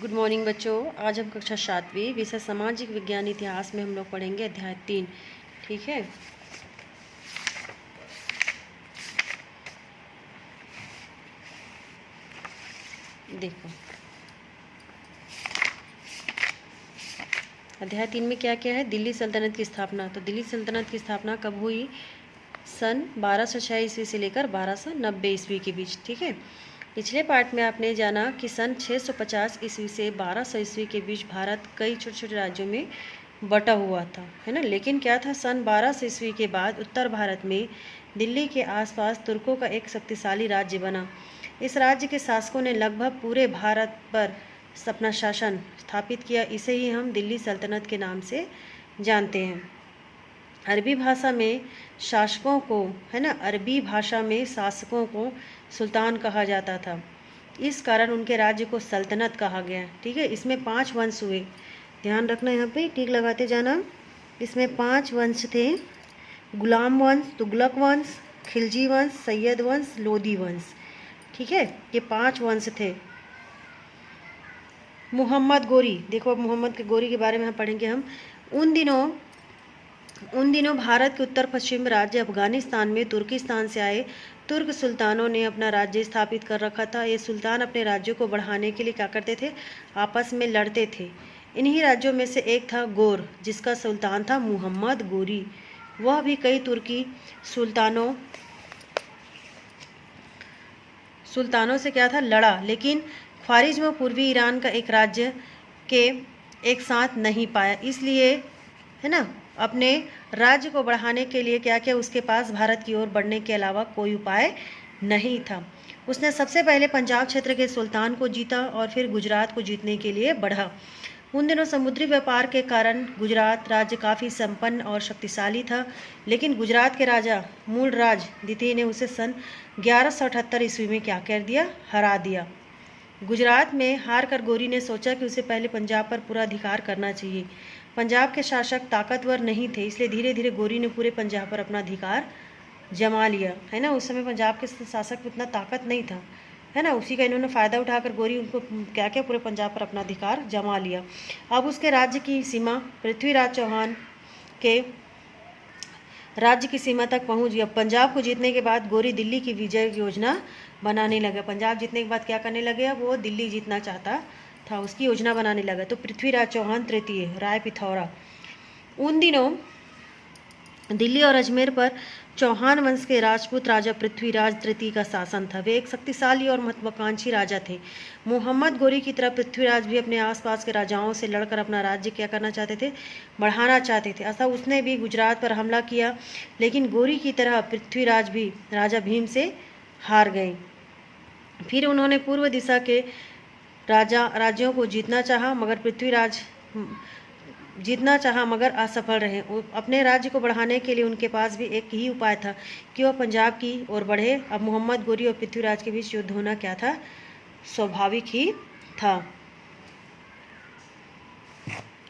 Good morning बच्चों। आज हम कक्षा 7वीं विषय सामाजिक विज्ञान इतिहास में हम लोग पढ़ेंगे अध्याय 3। ठीक है। देखो अध्याय 3 में क्या क्या है। दिल्ली सल्तनत की स्थापना। तो दिल्ली सल्तनत की स्थापना कब हुई? सन 1206 ईस्वी से लेकर 1290 ईस्वी के बीच। ठीक है। पिछले पार्ट में आपने जाना कि सन 650 ईस्वी से 1200 ईस्वी के बीच भारत कई छोटे छोटे राज्यों में बटा हुआ था, है ना। लेकिन क्या था, सन 1200 ईस्वी के बाद उत्तर भारत में दिल्ली के आसपास तुर्कों का एक शक्तिशाली राज्य बना। इस राज्य के शासकों ने लगभग पूरे भारत पर अपना शासन स्थापित किया। इसे ही हम दिल्ली सल्तनत के नाम से जानते हैं। अरबी भाषा में शासकों को, है ना, अरबी भाषा में शासकों को सुल्तान कहा जाता था। इस कारण उनके राज्य को सल्तनत कहा गया। ठीक है। इसमें 5 वंश हुए, ध्यान रखना, यहाँ पे टिक लगाते जाना। इसमें 5 वंश थे। गुलाम वंश, तुगलक वंश, खिलजी वंश, सैयद वंश, लोदी वंश। ठीक है। ये 5 वंश थे। मोहम्मद गोरी, देखो अब मोहम्मद के गोरी के बारे में हम पढ़ेंगे। हम उन दिनों भारत के उत्तर पश्चिम राज्य अफगानिस्तान में तुर्किस्तान से आए तुर्क सुल्तानों ने अपना राज्य स्थापित कर रखा था। ये सुल्तान अपने राज्यों को बढ़ाने के लिए क्या करते थे? आपस में लड़ते थे। इन्हीं राज्यों में से एक था गोर, जिसका सुल्तान था मोहम्मद गोरी। वह भी कई तुर्की सुल्तानों से क्या था? लड़ा, लेकिन ख्वारिज्म व पूर्वी ईरान का एक राज्य के एक साथ नहीं पाया। इसलिए, है ना, अपने राज्य को बढ़ाने के लिए क्या किया? उसके पास भारत की ओर बढ़ने के अलावा कोई उपाय नहीं था। उसने सबसे पहले पंजाब क्षेत्र के सुल्तान को जीता और फिर गुजरात को जीतने के लिए बढ़ा। उन दिनों समुद्री व्यापार के कारण गुजरात राज्य काफ़ी संपन्न और शक्तिशाली था, लेकिन गुजरात के राजा मूलराज द्वितीय ने उसे सन 1178 ईस्वी में क्या कर दिया? हरा दिया। गुजरात में हार कर गोरी ने सोचा कि उसे पहले पंजाब पर पूरा अधिकार करना चाहिए। पंजाब के शासक ताकतवर नहीं थे, इसलिए धीरे धीरे गोरी ने पूरे पंजाब पर अपना अधिकार जमा लिया, है ना। उस समय पंजाब के शासक में उतना ताकत नहीं था, है ना। उसी का इन्होंने फ़ायदा उठाकर गोरी उनको क्या क्या पूरे पंजाब पर अपना अधिकार जमा लिया। अब उसके राज्य की सीमा पृथ्वीराज चौहान के राज्य की सीमा तक पहुंच गया। पंजाब को जीतने के बाद गोरी दिल्ली की विजय योजना बनाने लगा। पंजाब जीतने के बाद क्या करने लगे? अब वो दिल्ली जीतना चाहता था, उसकी योजना बनाने लगा। तो पृथ्वीराज चौहान तृतीय, राय पिथौरा। उन दिनों दिल्ली और अजमेर पर चौहान वंश के राजपूत राजा पृथ्वीराज तृतीय का शासन था। वे एक शक्तिशाली और महत्वाकांक्षी राजा थे। मोहम्मद गोरी की तरह पृथ्वीराज भी अपने आसपास के राजाओं से लड़कर अपना राज्य क्या करना चाहते थे? बढ़ाना चाहते थे। अतः उसने भी गुजरात पर हमला किया, लेकिन गोरी की तरह पृथ्वीराज भी राजा भीम से हार गए। फिर उन्होंने पूर्व दिशा के राज्यों को जीतना चाहा, मगर असफल रहे। अपने राज्य को बढ़ाने के लिए उनके पास भी एक ही उपाय था कि वह पंजाब की ओर बढ़े। अब मोहम्मद गोरी और पृथ्वीराज के बीच युद्ध होना क्या था? स्वाभाविक ही था।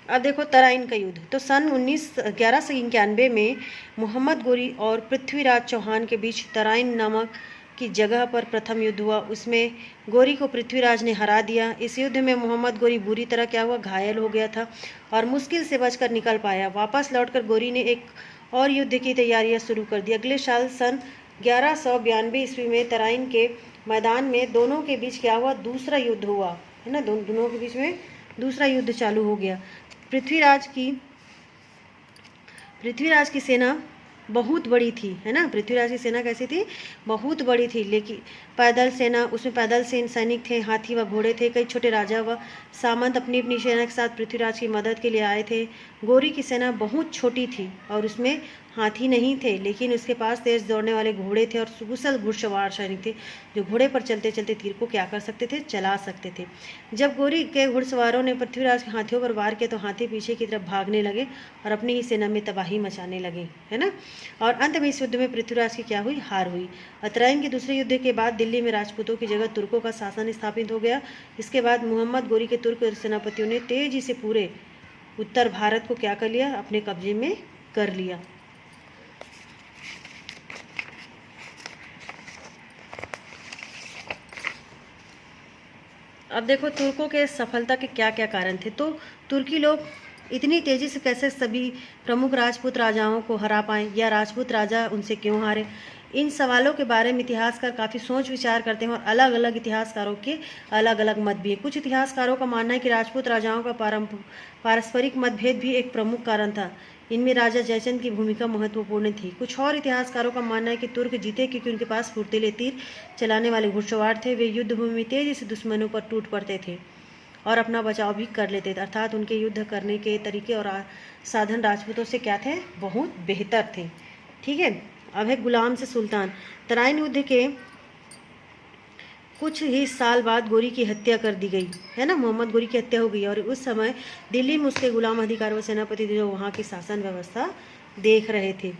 अब देखो तराइन का युद्ध। तो सन 1191 में मोहम्मद गोरी और पृथ्वीराज चौहान के बीच तराइन नामक की जगह पर प्रथम युद्ध हुआ। उसमें गोरी को पृथ्वीराज ने हरा दिया। इस युद्ध में मोहम्मद गोरी बुरी तरह क्या हुआ? घायल हो गया था और मुश्किल से बचकर निकल पाया। वापस लौटकर गोरी ने एक और युद्ध की तैयारियां शुरू कर दी। अगले साल सन 1192 ईस्वी में तराइन के मैदान में दोनों के बीच क्या हुआ? दूसरा युद्ध हुआ, है ना। दोनों के बीच में दूसरा युद्ध चालू हो गया। पृथ्वीराज की सेना बहुत बड़ी थी, है ना। पृथ्वीराज की सेना कैसी थी? बहुत बड़ी थी, लेकिन उसमें पैदल सैनिक थे, हाथी व घोड़े थे। कई छोटे राजा व सामंत अपनी अपनी सेना के साथ पृथ्वीराज की मदद के लिए आए थे। गोरी की सेना बहुत छोटी थी और उसमें हाथी नहीं थे, लेकिन उसके पास तेज दौड़ने वाले घोड़े थे और कुशल घुड़सवार सैनिक थे, जो घोड़े पर चलते चलते तीर को क्या कर सकते थे? चला सकते थे। जब गोरी के घुड़सवारों ने पृथ्वीराज के हाथियों पर वार किया तो हाथी पीछे की तरफ भागने लगे और अपनी ही सेना में तबाही मचाने लगे, है ना। और अंत में इस युद्ध में पृथ्वीराज की क्या हुई? हार हुई। तराइन के दूसरे युद्ध के बाद दिल्ली में राजपूतों की जगह तुर्कों का शासन स्थापित हो गया। इसके बाद मोहम्मद गोरी के तुर्क सेनापतियों ने तेजी से पूरे उत्तर भारत को क्या कर लिया? अपने कब्जे में कर लिया। अब देखो तुर्कों के सफलता के क्या क्या कारण थे। तो तुर्की लोग इतनी तेज़ी से कैसे सभी प्रमुख राजपूत राजाओं को हरा पाए, या राजपूत राजा उनसे क्यों हारे, इन सवालों के बारे में इतिहासकार काफ़ी सोच विचार करते हैं और अलग अलग इतिहासकारों के अलग अलग मत भी हैं। कुछ इतिहासकारों का मानना है कि राजपूत राजाओं का पारस्परिक मतभेद भी एक प्रमुख कारण था। इनमें राजा जयचंद की भूमिका महत्वपूर्ण थी। कुछ और इतिहासकारों का मानना है कि तुर्क जीते क्योंकि उनके पास फुर्तीले तीर चलाने वाले घुड़सवार थे। वे युद्ध भूमि में तेजी से दुश्मनों पर टूट पड़ते थे और अपना बचाव भी कर लेते थे। अर्थात उनके युद्ध करने के तरीके और साधन राजपूतों से क्या थे, बहुत बेहतर थे। ठीक है। अब है गुलाम से सुल्तान। तराइन युद्ध के कुछ ही साल बाद गोरी की हत्या कर दी गई है ना, मोहम्मद गोरी की हत्या हो गई और उस समय दिल्ली में उसके गुलाम अधिकारी व सेनापति थे जो वहाँ की शासन व्यवस्था देख रहे थे।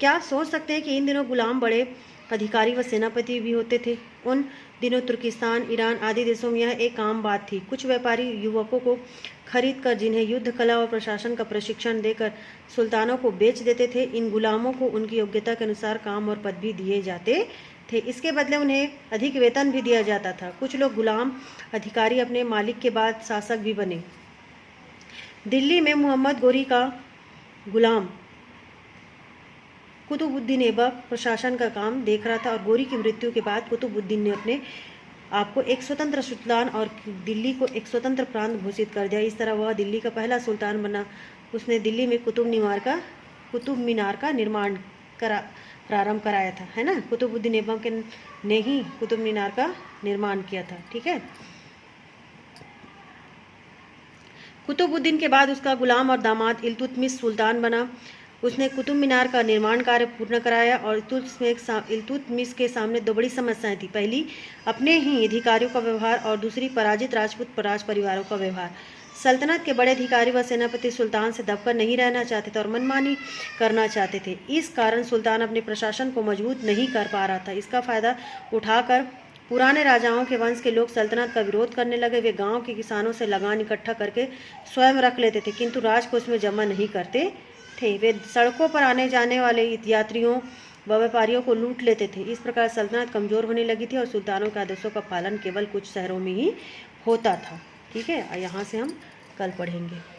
क्या सोच सकते हैं कि इन दिनों गुलाम बड़े अधिकारी व सेनापति भी होते थे। उन दिनों तुर्किस्तान, ईरान आदि देशों में यह एक आम बात थी। कुछ व्यापारी युवकों को खरीद कर जिन्हें युद्ध कला और प्रशासन का प्रशिक्षण देकर सुल्तानों को बेच देते थे। इन गुलामों को उनकी योग्यता के अनुसार काम और पद भी दिए जाते थे। इसके बदले उन्हें अधिक वेतन भी दिया जाता था। कुछ लोग गुलाम अधिकारी अपने मालिक के बाद शासक भी बने। दिल्ली में मोहम्मद गोरी का गुलाम कुतुबुद्दीन ऐबक प्रशासन का काम देख रहा था और गोरी की मृत्यु के बाद कुतुबुद्दीन ने अपने आपको एक स्वतंत्र सुल्तान और दिल्ली को एक स्वतंत्र प्रांत घोषित कर दिया। इस तरह वह दिल्ली का पहला सुल्तान बना। उसने दिल्ली में कुतुब मीनार का निर्माण प्रारंभ कराया था, है ना। कुतुबुद्दीन ऐबक ने ही कुतुब मीनार का निर्माण किया था। ठीक है। कुतुबुद्दीन के बाद उसका गुलाम और दामाद इल्तुतमिश सुल्तान बना। उसने कुतुब मीनार का निर्माण कार्य पूर्ण कराया और इल्तुतमिश के सामने दो बड़ी समस्याएं थी। पहली, अपने ही अधिकारियों का व्यवहार और दूसरी, पराजित राजपूत राज परिवारों का व्यवहार। सल्तनत के बड़े अधिकारी व सेनापति सुल्तान से दबकर नहीं रहना चाहते थे और मनमानी करना चाहते थे। इस कारण सुल्तान अपने प्रशासन को मजबूत नहीं कर पा रहा था। इसका फायदा उठाकर पुराने राजाओं के वंश के लोग सल्तनत का विरोध करने लगे। वे गांव के किसानों से लगान इकट्ठा करके स्वयं रख लेते थे, किंतु राजकोष में जमा नहीं करते थे। वे सड़कों पर आने जाने वाले यात्रियों व व्यापारियों को लूट लेते थे। इस प्रकार सल्तनत कमजोर होने लगी थी और सुल्तानों के आदेशों का पालन केवल कुछ शहरों में ही होता था। ठीक है। यहाँ से हम कल पढ़ेंगे।